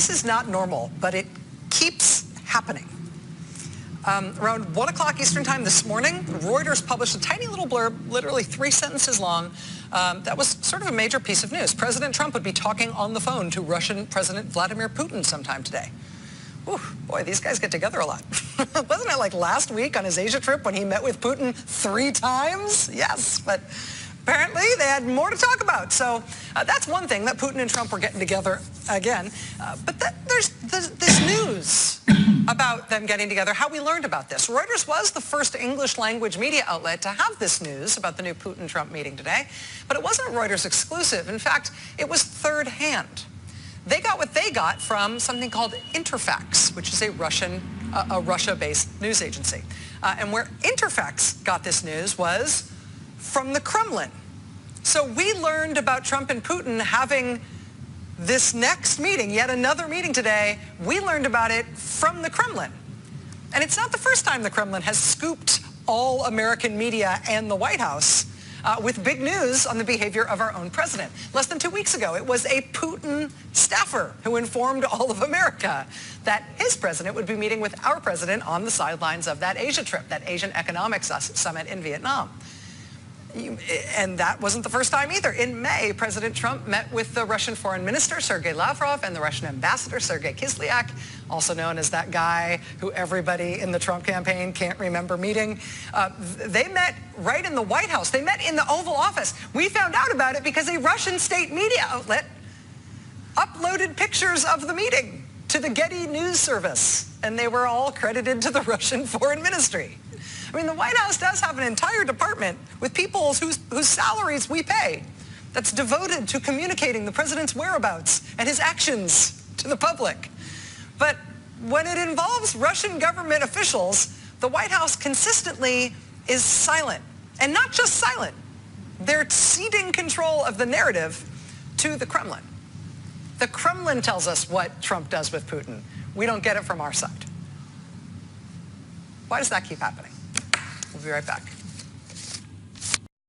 This is not normal, but it keeps happening. Around 1 o'clock Eastern time this morning, Reuters published a tiny little blurb, literally 3 sentences long, that was sort of a major piece of news. President Trump would be talking on the phone to Russian President Vladimir Putin sometime today. Ooh, boy, these guys get together a lot. Wasn't it like last week on his Asia trip when he met with Putin 3 times? Yes, but apparently they had more to talk about. So that's one thing, that Putin and Trump were getting together again. But there's this news about them getting together, how we learned about this. Reuters was the first English language media outlet to have this news about the new Putin-Trump meeting today. But it wasn't a Reuters exclusive. In fact, it was third hand. They got what they got from something called Interfax, which is a Russia-based news agency. And where Interfax got this news was from the Kremlin. So we learned about Trump and Putin having this next meeting, yet another meeting today. We learned about it from the Kremlin. And it's not the first time the Kremlin has scooped all American media and the White House with big news on the behavior of our own president. Less than 2 weeks ago, it was a Putin staffer who informed all of America that his president would be meeting with our president on the sidelines of that Asia trip, that Asian Economic Summit in Vietnam. And that wasn't the first time either. In May, President Trump met with the Russian Foreign Minister, Sergei Lavrov, and the Russian Ambassador, Sergei Kislyak, also known as that guy who everybody in the Trump campaign can't remember meeting. They met right in the White House. They met in the Oval Office. We found out about it because a Russian state media outlet uploaded pictures of the meeting to the Getty News Service, and they were all credited to the Russian Foreign Ministry. I mean, the White House does have an entire department with people whose salaries we pay that's devoted to communicating the president's whereabouts and his actions to the public. But when it involves Russian government officials, the White House consistently is silent. And not just silent. They're ceding control of the narrative to the Kremlin. The Kremlin tells us what Trump does with Putin. We don't get it from our side. Why does that keep happening? We'll be right back.